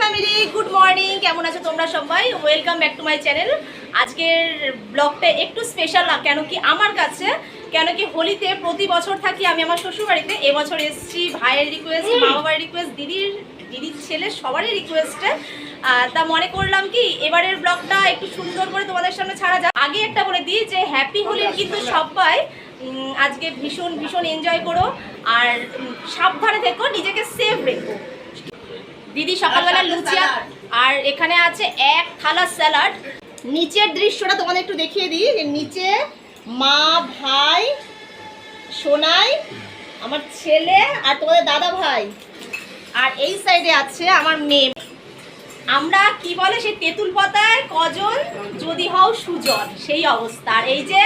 Family, good morning. কেমন আছো তোমরা সবাই? Welcome back to my channel. আজকের ব্লগটা একটু স্পেশাল না, কেন কি আমার কাছে, কেন কি হোলিতে প্রতি বছর থাকি আমি আমার শ্বশুরবাড়িতে। এবছর এসেছি ভাইয়ের রিকোয়েস্ট, মা বাবার রিকোয়েস্ট, দিদির ছেলে সবারই রিকোয়েস্টে। তা মনে করলাম কি এবারের ব্লগটা একটু সুন্দর করে তোমাদের সামনে ছাড়া যায়। আগে একটা বলে দিই যে হ্যাপি হোলির কিন্তু সবাই আজকে ভীষণ ভীষণ এনজয় করো, আর সাবধানে থেকো, নিজেকে সেফ রেখো। দিদি সকালবেলা লুচি আর এখানে আছে এক থালা স্যালাড। নিচের দৃশ্যটা তোমাদের একটু দেখিয়ে দিই। নিচে মা, ভাই, সোনাই, আমার ছেলে আর তোমাদের দাদা ভাই, আর এই সাইডে আছে আমার মেয়ে। আমরা কি বলে সেই তেঁতুল পাতায় কজন যদি হও সুজন, সেই অবস্থা। আর এই যে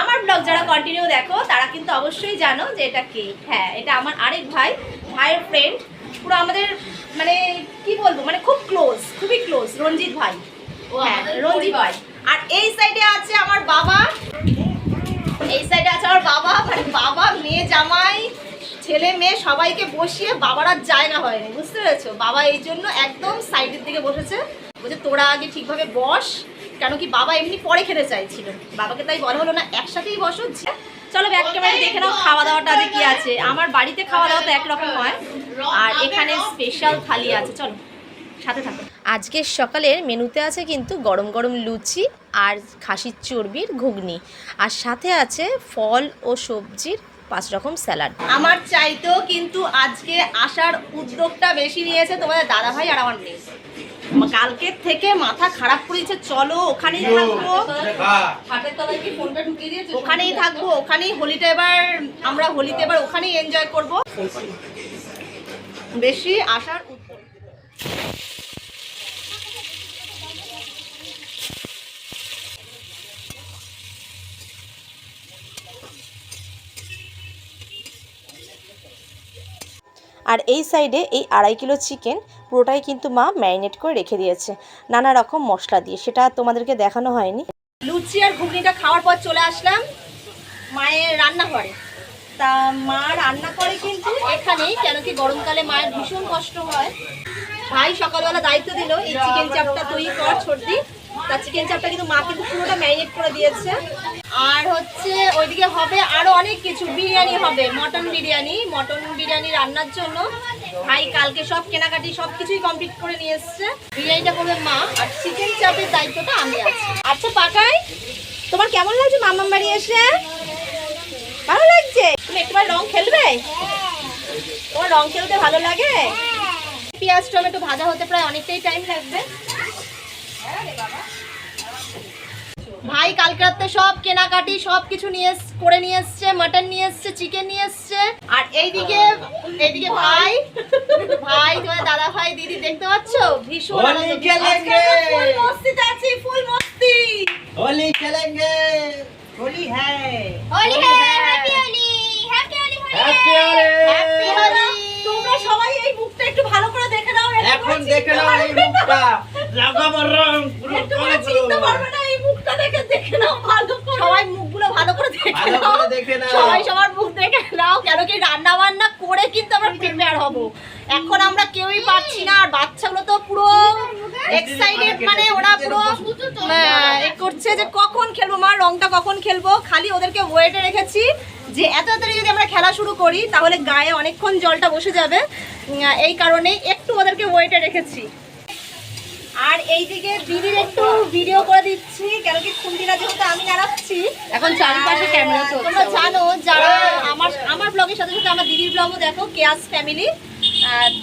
আমার ব্লগ যারা কন্টিনিউ দেখো তারা কিন্তু অবশ্যই জানো যে এটা কে। হ্যাঁ, এটা আমার আরেক ভাই, ভাইয়ের ফ্রেন্ড, পুরো আমাদের মানে কি বলবো, মানে খুব ক্লোজ, খুবই ক্লোজ, রঞ্জিত ভাই। হ্যাঁ, রঞ্জিত ভাই। আর এই সাইডে আছে আমার বাবা, এই সাইডে আছে আমার বাবা, মানে বাবা, মেয়ে, জামাই, ছেলে মেয়ে সবাইকে বসিয়ে বাবার আর জায়গা হয়নি, বুঝতে পেরেছো? বাবা এই জন্য একদম সাইডের দিকে বসেছে, বলছে তোরা আগে ঠিকভাবে বস, কেন কি বাবা এমনি পরে খেতে চাইছিল, বাবাকে তাই বলা হলো না একসাথেই বসো। চলো ব্যাক ক্যামেরা দেখে নাও খাওয়া দাওয়াটা আজ কি আছে। আমার বাড়িতে খাওয়া দাওয়া তো একরকম হয়, আর এখানে স্পেশাল থালি আছে, চলো সাথে থাকো। আজকের সকালের মেনুতে আছে কিন্তু গরম গরম লুচি আর খাসির চর্বির ঘুগনি, আর সাথে আছে ফল ও সবজির 5 রকম স্যালাড। আমার চাইতেও কিন্তু আজকে আসার উদ্যোগটা বেশি নিয়েছে তোমাদের দাদা ভাই আর আমার মেয়ে। কালকের থেকে মাথা খারাপ করেছে, চলো ওখানেই থাকবো, ওখানেই থাকবো, ওখানেই হোলিটা এবার আমরা হোলিতে এবার ওখানেই এনজয় করব। বেশি আসার উদ্যোগ। আর এই সাইডে এই 2.5 কিলো চিকেন পুরোটাই কিন্তু মা ম্যারিনেট করে রেখে দিয়েছে নানা রকম মশলা দিয়ে, সেটা তোমাদেরকে দেখানো হয়নি। লুচি আর ঘুগনিটা খাওয়ার পর চলে আসলাম মায়ের রান্নাঘরে। তা মা রান্না করে কিন্তু এখানেই, কেন কি গরমকালে মায়ের ভীষণ কষ্ট হয়। ভাই সকালবেলা দায়িত্ব দিল এই চিকেন চাপটা তৈরি কর ছোটদি। তা চিকেন চাপটা কিন্তু মা কিন্তু পুরোটা ম্যারিনেট করে দিয়েছে। আর হচ্ছে ওইদিকে হবে আরো অনেক কিছু, বিরিয়ানি হবে, মটন বিরিয়ানি রান্নার জন্য ভাই কালকে সব কেনাকাটি সব কিছুই কমপ্লিট করে নিয়ে এসছে। বিরিয়ানিটা করবে মা, আর চিকেন চাপের দায়িত্বটা আমি আছি। আচ্ছা পাকাই, তোমার কেমন লাগছে মামার বাড়ি এসে? ভালো লাগছে? তুমি একটুবার রং খেলবে? তোমার রং খেলতে ভালো লাগে? পেঁয়াজ টমেটো ভাজা হতে প্রায় অনেকটাই টাইম লাগবে। ভাই কালকে রাতে সব কেনাকাটি সব কিছু করে নিয়ে এসছে, মাটন নিয়ে এসছে, চিকেন নিয়ে এসছে। আর এইদিকে ভাই তোমার দাদা ভাই, দিদি দেখতে পাচ্ছ ভীষণ ফুল মস্তিতে আছি, ফুল মস্তি। হোলি খেলেंगे, হোলি হ্যায়, হোলি হ্যায়, happy Holi, happy Holi, happy Holi. তোমরা সবাই এই মুখটা একটু ভালো করে দেখে নাও, এখন দেখে নাও এই মুখটা, লাগাবো রং পুরো কালো চিনতে পারবে না এই মুখটা দেখে নাও ভালো করে। সবাই মুখগুলো ভালো করে দেখে নাও, সবাই সবার মুখ দেখে নাও, কেন কি রান্না বান্না করে কিন্তু আমরা প্রিপেয়ার হব। এখন আমরা কেউই পাচ্ছি না, আর বাচ্চাগুলো তো পুরো এক্সাইটেড, মানে ওরা পুরো করছে যে কখন খেলবো মা, রংটা কখন খেলবো। খালি ওদেরকে ওয়েটে রেখেছি যে এত তাড়াতাড়ি যদি আমরা খেলা শুরু করি তাহলে গায়ে অনেকক্ষণ জলটা বসে যাবে, এই কারণেই একটু ওদেরকে ওয়েটে রেখেছি। আর এইদিকে দিদির একটু ভিডিও করে দিচ্ছি, কেন কি খুন্তিটা যেহেতু আমি নাড়াচ্ছি, এখন চারিপাশে ক্যামেরা চলছে। তোমরা জানো যারা আমার ব্লগের সাথে সাথে আমার দিদির ব্লগও দেখো, কেয়াস ফ্যামিলি,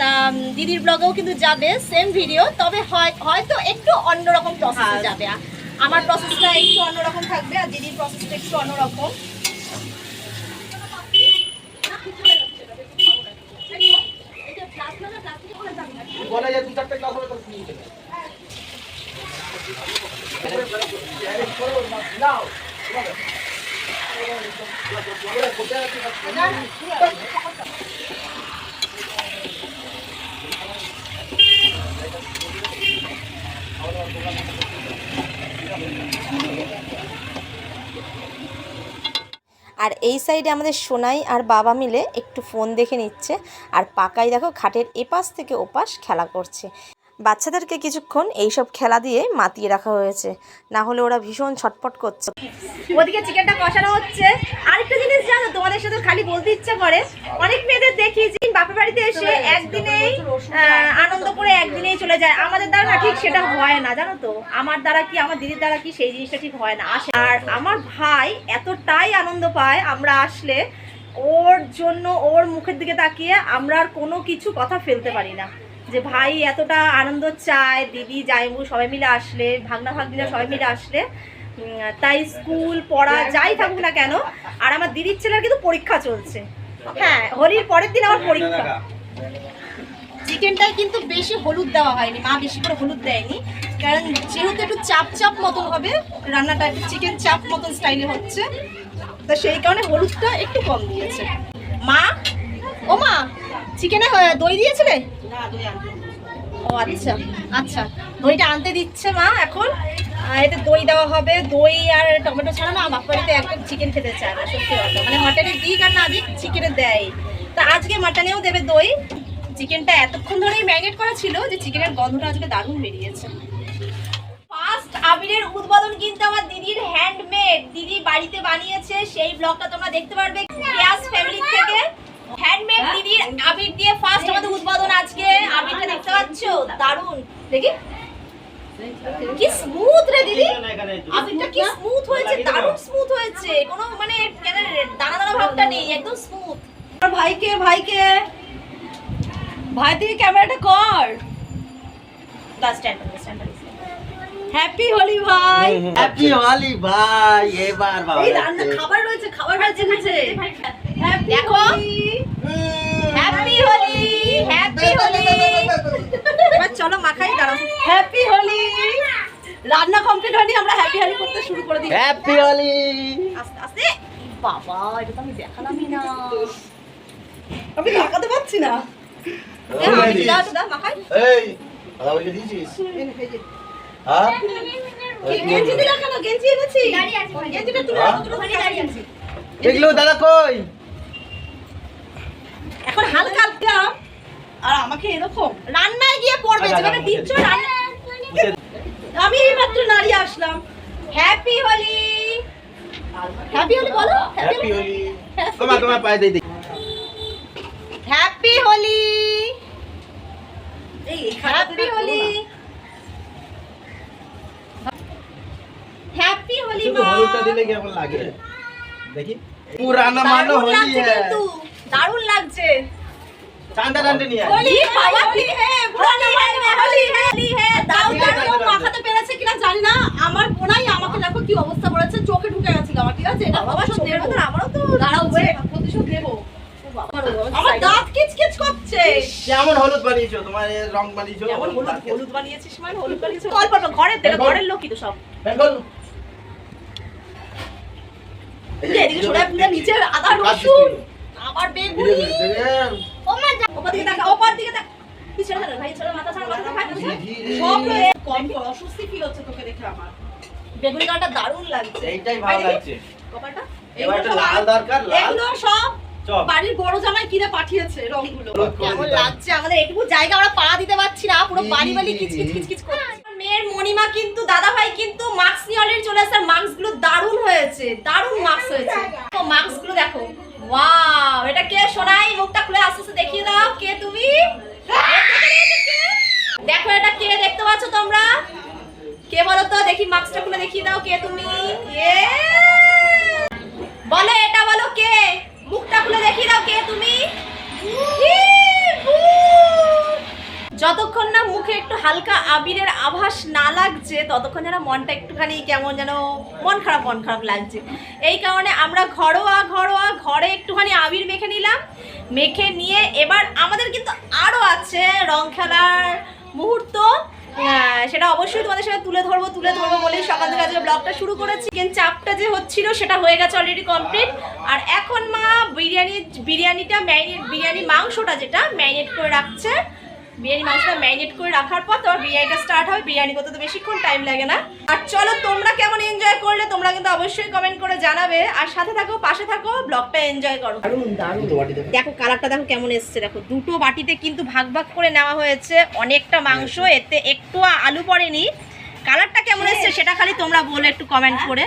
তা দিদির ব্লগেও কিন্তু যাবে সেম ভিডিও, তবে হয়তো একটু অন্যরকম প্রসেসে যাবে। আমার প্রসেসটা একটু অন্যরকম থাকবে, আর দিদির প্রসেসটা একটু অন্যরকম। বলা যায় 2-4টা ক্লাস হবে তো নিয়ে যাবে। আর এই সাইডে আমাদের সোনাই আর বাবা মিলে একটু ফোন দেখে নিচ্ছে, আর পাকাই দেখো খাটের এপাশ থেকে ওপাশ খেলা করছে। বাচ্চাদেরকে কিছুক্ষণ এইসব খেলা দিয়ে মাতিয়ে রাখা হয়েছে, না হলে ওরা ভীষণ ছটপট করছে। ওদিকে চিকেনটা কষানো হচ্ছে। আরেকটা জিনিস জানো, তোমাদের সাথে খালি বলতে ইচ্ছা করে, অনেক মেয়েদের দেখি যে বাপের বাড়িতে এসে একদিনেই আনন্দ করে একদিনেই চলে যায়। আমাদের দ্বারা না ঠিক সেটা হয় না, জানো তো। আমার দ্বারা কি, আমার দিদির দ্বারা কি, সেই জিনিসটা ঠিক হয় না। আর আমার ভাই এতটাই আনন্দ পায় আমরা আসলে, ওর জন্য ওর মুখের দিকে তাকিয়ে আমরা আর কোনো কিছু কথা ফেলতে পারি না, যে ভাই এতটা আনন্দ চায়। দিদি জাইবু সবাই মিলে আসলে, ভাগনা ভাগ্নিরা সবাই মিলে আসলে, তাই স্কুল পড়া যাই থাকুক না কেন। আর আমার দিদির ছেলের কিন্তু পরীক্ষা চলছে, হ্যাঁ হোলির পরের দিন আমার পরীক্ষা। চিকেনটায় কিন্তু বেশি হলুদ দেওয়া হয়নি, মা বেশি করে হলুদ দেয়নি, কারণ যেহেতু একটু চাপ চাপ মতন হবে রান্নাটা, একটু চিকেন চাপ মতন স্টাইলে হচ্ছে, তা সেই কারণে হলুদটা একটু কম দিয়েছে মা। ও মা, চিকেনে দই দিয়েছিলে? ও আচ্ছা আচ্ছা, দইটা আনতে দিচ্ছে মা এখন। এতে দই দেওয়া হবে। দই আর টমেটো ছাড়া না বাপ বাড়িতে একদম চিকেন খেতে চায় না, সত্যি কথা। মানে মাটনে দিক আর না দিক চিকেনে দেয়, তা আজকে মাটনেও দেবে দই। চিকেনটা এতক্ষণ ধরেই ম্যারিনেট করা ছিল যে চিকেনের গন্ধটা আজকে দারুণ বেরিয়েছে। ফার্স্ট আবিরের উদ্বোধন কিন্তু আমার দিদির হ্যান্ডমেড, দিদি বাড়িতে বানিয়েছে। সেই ব্লগটা তোমরা দেখতে পারবে গ্যাস ফ্যামিলি থেকে। হ্যান্ডমেড দিদির আবির দিয়ে ফার্স্ট আমাদের উদ্বোধন আজকে। আবিরটা দেখতে পাচ্ছো, দারুণ। দেখি কি স্মুথ রে দিদি, আবিরটা কি স্মুথ হয়েছে, দারুণ স্মুথ হয়েছে। কোনো মানে দানা দানা ভাবটা নেই, একদম স্মুথ। আর ভাইকে ভাই থেকে ক্যামেরাটা কর। হ্যাপি হোলি ভাই, হ্যাপি হোলি ভাই। এবার বাবা এই রান্না খাবার রয়েছে, খাবার রয়েছে কাছে। দেখো হ্যাপি হোলি, হ্যাপি হোলি। এবার চলো মাখাই, দাঁড়াও। হ্যাপি হোলি। রান্না কমপ্লিট হয়নি, আমরা হ্যাপি হোলি করতে শুরু করে দিই। হ্যাপি হোলি। আস্তে আস্তে। বাবা, এটা তো আমি দেখালামই না, আমি দেখাতে পারছি না। মাখাই এই কথা বলে দিয়েছিস? হ্যাঁ, গেঞ্জি দিলা কেন? গেঞ্জি এনেছি, গেঞ্জিটা তুলে দাঁড়িয়ে। দেখলো দাদা কই? এখন হালকা হালকা। আর আমাকে এরকম রান্নায় গিয়ে পড়বে যেভাবে দিচ্ছ রান্না। আমি এইমাত্র নাড়িয়ে আসলাম। হ্যাপি হোলি, হ্যাপি হোলি বলো। হ্যাপি হোলি। তোমার পায়ে দেই। হ্যাপি হোলি, এই হ্যাপি হোলি, হ্যাপি হোলি। শুধু হলুদটা দিলে কেমন লাগে দেখি। পুরানা মানো হোলি কিন্তু দারুণ লাগছে। ঠান্ডা নিয়ে হোলি বাবা, হোলি হে, পুরানা মানো হোলি হে, হোলি হে। দাও দাও, মাখাতে পেরেছে কিনা জানি না। আমার বোনাই আমাকে দেখো কি অবস্থা করেছে, চোখে ঢুকে গেছিল আমার। ঠিক আছে, এটা বাবা সব দেব তো, আমারও তো দাঁড়াও, প্রতিশোধ দেব। আমার দাঁত কিচকিচ করছে। কেমন হলুদ বানিয়েছো? তোমার রং বানিয়েছো? কেমন হলুদ বানিয়েছিস? মানে হলুদ বানিয়েছিস অল্প অল্প, ঘরের লোকই তো সব। বেঙ্গল এদিকে সরে পুরো নিচে আদা রসুন, আবার বেগুনি। ও মা, ওপর দিকে তাকা, ওপর দিকে তাকা। পিছনে ধরে ভাই, ছোট মাথা ছাড়া, মাথা ফাটা। সব কম কর, অস্বস্তি ফিল হচ্ছে তোকে দেখে আমার। বেগুনি কাটা দারুণ লাগছে, এইটাই ভালো লাগছে। কপালটা এবার একটা লাল দরকার, লাল। এগুলো সব চপ বাড়ির বড় জামাই কিনে পাঠিয়েছে রংগুলো। কেমন লাগছে আমাদের এটুকু জায়গা আমরা পা দিতে পারছি না, পুরো বাড়ি বাড়ি কিচকিচ করছে। মেয়ের মণিমা কিন্তু, দাদা ভাই কিন্তু মাস্ক নিয়ে অলরেডি চলে আসছে। মাস্ক গুলো দারুণ হয়েছে, দারুণ মাস্ক হয়েছে। তো মাস্ক গুলো দেখো, ওয়াও। এটা কে সোনাই? মুখটা খুলে আস্তে আস্তে দেখিয়ে দাও, কে তুমি? দেখো এটা কে, দেখতে পাচ্ছ তোমরা? কে বলো তো দেখি, মাস্কটা খুলে দেখিয়ে দাও, কে তুমি? বলো, এটা বলো কে? মুখটা খুলে দেখিয়ে দাও, কে তুমি? যতক্ষণ না মুখে একটু হালকা আবিরের আভাস না লাগছে ততক্ষণ যেন মনটা একটুখানি কেমন যেন মন খারাপ লাগছে। এই কারণে আমরা ঘরে একটুখানি আবির মেখে নিলাম। মেখে নিয়ে এবার আমাদের কিন্তু আরও আছে রং খেলার মুহূর্ত, সেটা অবশ্যই তোমাদের সাথে তুলে ধরবো বলে সকাল থেকে আজকে ব্লগটা শুরু করেছি। চিকেন চাপটা যে হচ্ছিল সেটা হয়ে গেছে অলরেডি কমপ্লিট। আর এখন মা বিরিয়ানি মাংসটা যেটা ম্যারিনেট করে রাখছে, বিরিয়ানি মাংসটা ম্যারিনেট করে রাখার পর তোর বিরিয়ানিটা স্টার্ট হবে। বিরিয়ানি করতে তো বেশিক্ষণ টাইম লাগে না। আর চলো তোমরা কেমন এনজয় করলে তোমরা কিন্তু অবশ্যই কমেন্ট করে জানাবে। আর সাথে থাকো, পাশে থাকো, ব্লগটা এনজয় করো। দেখো কালারটা দেখো কেমন এসছে, দেখো দুটো বাটিতে কিন্তু ভাগ ভাগ করে নেওয়া হয়েছে। অনেকটা মাংস, এতে একটু আলু পড়েনি। কালারটা কেমন এসছে সেটা খালি তোমরা বলো একটু কমেন্ট করে।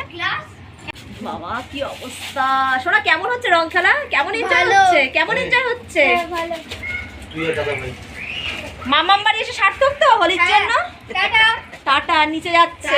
বাবা কি অবস্থা, সোনা কেমন হচ্ছে রং খেলা? কেমন এনজয় হচ্ছে? কেমন এনজয় হচ্ছে? মামাম বাড়ি এসে সার্থক তো হোলির জন্য। টাটা নিচে যাচ্ছে।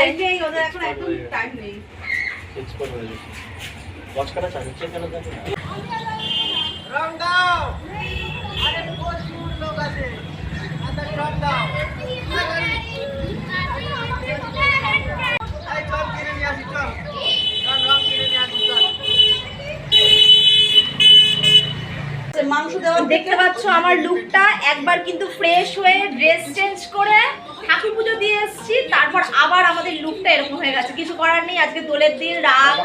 দেখতে পাচ্ছ আমার লুকটা, একবার কিন্তু ফ্রেশ হয়ে ড্রেস চেঞ্জ করে ঠাকুর পুজো দিয়ে এসেছি, তারপর আবার আমাদের লুকটা এরকম হয়ে গেছে। কিছু করার নেই, আজকে দোলের দিন, রাগ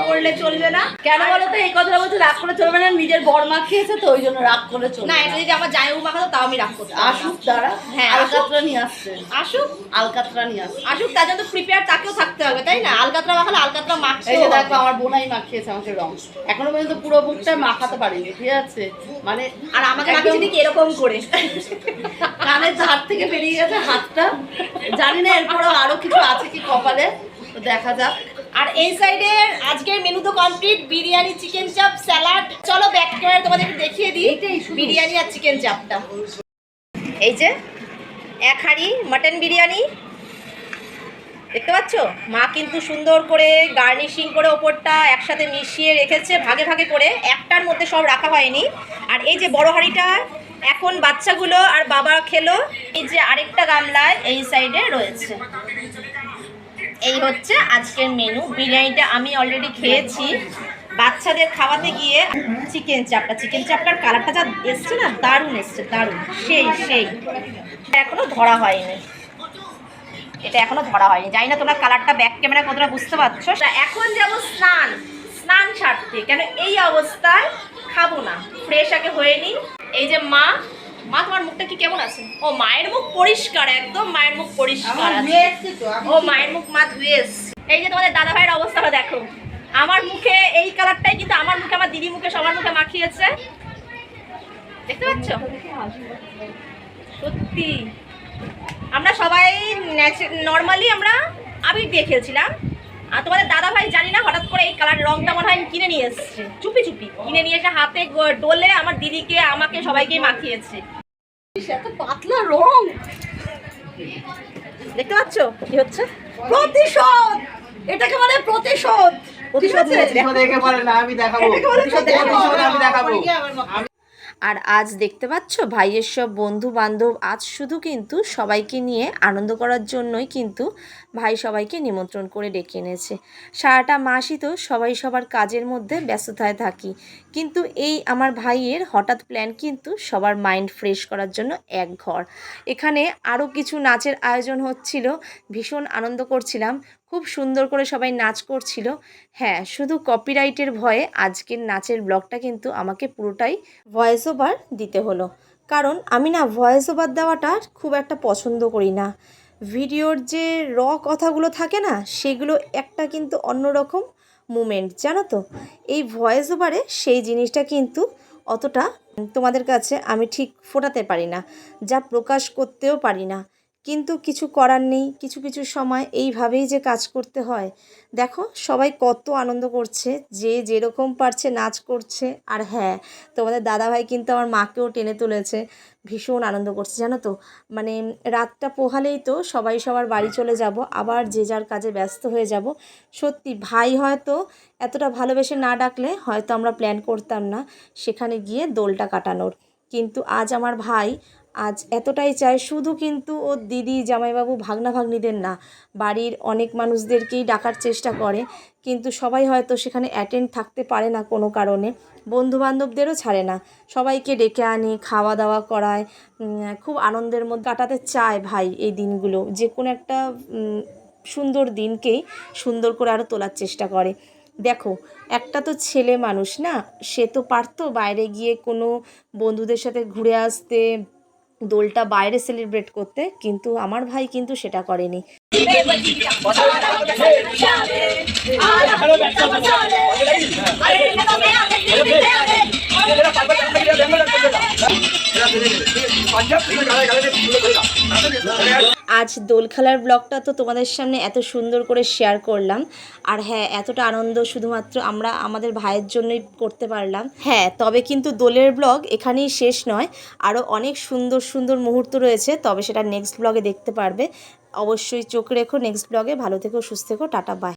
করলে চলবে না। কেন বলো তো এই কথাটা বলছে? রাগ করে চলবে না, নিজের বর মা খেয়েছে তো ওই জন্য রাগ করে চলবে না। এটা যদি আমার জামাইবু মাখাতো তাও আমি রাগ করতাম। আসুক দাঁড়া, হ্যাঁ আলকাতরা নিয়ে আসছে, আসুক আলকাতরা নিয়ে আসছে। আসুক, তার জন্য প্রিপেয়ার তাকেও থাকতে হবে, তাই না? আলকাতরা মাখালে আলকাতরা মাখতে এই যে দেখো হবে। আমার বোনাই মাখিয়েছে আমাকে রং, এখনো পর্যন্ত পুরো মুখটা মাখাতে পারিনি, ঠিক আছে? মানে আর আমাকে মাখিয়েছে ঠিক এরকম করে। কানের ধার থেকে বেরিয়ে গেছে হাতটা, জানি না এরপরেও আরো কিছু আছে কি কপালে, তো দেখা যাক। আর এই সাইডে আজকের মেনু তো কমপ্লিট, বিরিয়ানি, চিকেন চাপ, স্যালাড। চলো ব্যাক ক্যামেরা তোমাদের একটু দেখিয়ে দিই বিরিয়ানি আর চিকেন চাপটা। এই যে এক হাঁড়ি মাটন বিরিয়ানি, দেখতে পাচ্ছ? মা কিন্তু সুন্দর করে গার্নিশিং করে ওপরটা একসাথে মিশিয়ে রেখেছে ভাগে ভাগে করে, একটার মধ্যে সব রাখা হয়নি। আর এই যে বড় হাঁড়িটা এখন বাচ্চাগুলো আর বাবা খেলো। এই যে আরেকটা গামলায় এই সাইডে রয়েছে। এই হচ্ছে আজকের মেনু। বিরিয়ানিটা আমি অলরেডি খেয়েছি, বাচ্চাদের খাওয়াতে গিয়ে চিকেন চাপটার কালারটা যা এসছে না, দারুণ এসছে, দারুণ, সেই এখনো ধরা হয়নি, এটা এখনো ধরা হয়নি। জানি না তোমরা কালারটা ব্যাক ক্যামেরা কতটা বুঝতে পারছো। এখন যাবো স্নান সারতে, কেন এই অবস্থায় খাবো না, ফ্রেশ আগে হয়ে নিই। এই যে মা তোমার মুখটা কি কেমন আছে? ও মায়ের মুখ পরিষ্কার, একদম মায়ের মুখ পরিষ্কার আছে। ও মায়ের মুখ মা ধুয়ে এসছে। এই যে তোমাদের দাদা ভাইয়ের অবস্থাটা দেখো, আমার মুখে এই কালারটাই কিন্তু আমার মুখে, আমার দিদি মুখে, সবার মুখে মাখিয়েছে, দেখতে পাচ্ছ? সত্যি আমরা সবাই নর্মালি আমরা আবির দিয়ে খেলছিলাম। আর তোমাদের দাদা ভাই জানি না হঠাৎ করে এই কালার রংটা মনে হয় কিনে নিয়ে এসছে, চুপি কিনে নিয়ে এসে হাতে ডলে আমার দিদিকে, আমাকে, সবাইকে মাখিয়েছে। এত পাতলা রং, দেখতে পাচ্ছ কি হচ্ছে? প্রতিশোধ, এটাকে বলে প্রতিশোধ। আমি দেখাবো। আর আজ দেখতে পাচ্ছ ভাইয়ের সব বন্ধু বান্ধব আজ শুধু কিন্তু সবাইকে নিয়ে আনন্দ করার জন্যই কিন্তু ভাই সবাইকে নিমন্ত্রণ করে ডেকে এনেছে। সারাটা মাসই তো সবাই সবার কাজের মধ্যে ব্যস্ততায় থাকি, কিন্তু এই আমার ভাইয়ের হঠাৎ প্ল্যান কিন্তু সবার মাইন্ড ফ্রেশ করার জন্য এক ঘর। এখানে আরও কিছু নাচের আয়োজন হচ্ছিল, ভীষণ আনন্দ করছিলাম, খুব সুন্দর করে সবাই নাচ করছিল। হ্যাঁ, শুধু কপিরাইটের ভয়ে আজকের নাচের ব্লগটা কিন্তু আমাকে পুরোটাই ভয়েস ওভার দিতে হলো, কারণ আমি না ভয়েস ওভার দেওয়াটা খুব একটা পছন্দ করি না। ভিডিওর যে কথাগুলো থাকে না, সেগুলো একটা কিন্তু অন্যরকম মুমেন্ট, জানো তো? এই ভয়েস ওভারে সেই জিনিসটা কিন্তু অতটা তোমাদের কাছে আমি ঠিক ফোটাতে পারি না, যা প্রকাশ করতেও পারি না। কিন্তু কিছু করার নেই, কিছু কিছু সময় এইভাবেই যে কাজ করতে হয়। দেখো সবাই কত আনন্দ করছে, যে যেরকম পারছে নাচ করছে। আর হ্যাঁ, তোমাদের দাদাভাই কিন্তু আমার মাকেও টেনে তুলেছে, ভীষণ আনন্দ করছে, জানো তো? মানে রাতটা পোহালেই তো সবাই সবার বাড়ি চলে যাব, আবার যে যার কাজে ব্যস্ত হয়ে যাব। সত্যি ভাই হয়তো এতটা ভালোবেসে না ডাকলে হয়তো আমরা প্ল্যান করতাম না সেখানে গিয়ে দোলটা কাটানোর। কিন্তু আজ আমার ভাই আজ এতটাই চায়, শুধু কিন্তু ওর দিদি, জামাইবাবু, ভাগনা ভাগ্নিদের না, বাড়ির অনেক মানুষদেরকেই ডাকার চেষ্টা করে, কিন্তু সবাই হয়তো সেখানে অ্যাটেন্ড থাকতে পারে না কোনো কারণে। বন্ধুবান্ধবদেরও ছাড়ে না, সবাইকে ডেকে আনে, খাওয়া দাওয়া করায়, খুব আনন্দের মধ্যে কাটাতে চায় ভাই এই দিনগুলো। যে কোনো একটা সুন্দর দিনকেই সুন্দর করে আরও তোলার চেষ্টা করে। দেখো একটা তো ছেলে মানুষ না, সে তো পারতো বাইরে গিয়ে কোনো বন্ধুদের সাথে ঘুরে আসতে, দোলটা বাইরে সেলিব্রেট করতে, কিন্তু আমার ভাই কিন্তু সেটা করেনি। আজ দোল খেলার ব্লগটা তো তোমাদের সামনে এত সুন্দর করে শেয়ার করলাম। আর হ্যাঁ, এতটা আনন্দ শুধুমাত্র আমরা আমাদের ভাইয়ের জন্যই করতে পারলাম। হ্যাঁ, তবে কিন্তু দোলের ব্লগ এখানেই শেষ নয়, আরও অনেক সুন্দর সুন্দর মুহূর্ত রয়েছে, তবে সেটা নেক্সট ব্লগে দেখতে পারবে। অবশ্যই চোখ রেখো নেক্সট ব্লগে। ভালো থেকো, সুস্থ থেকো, টাটা, বাই।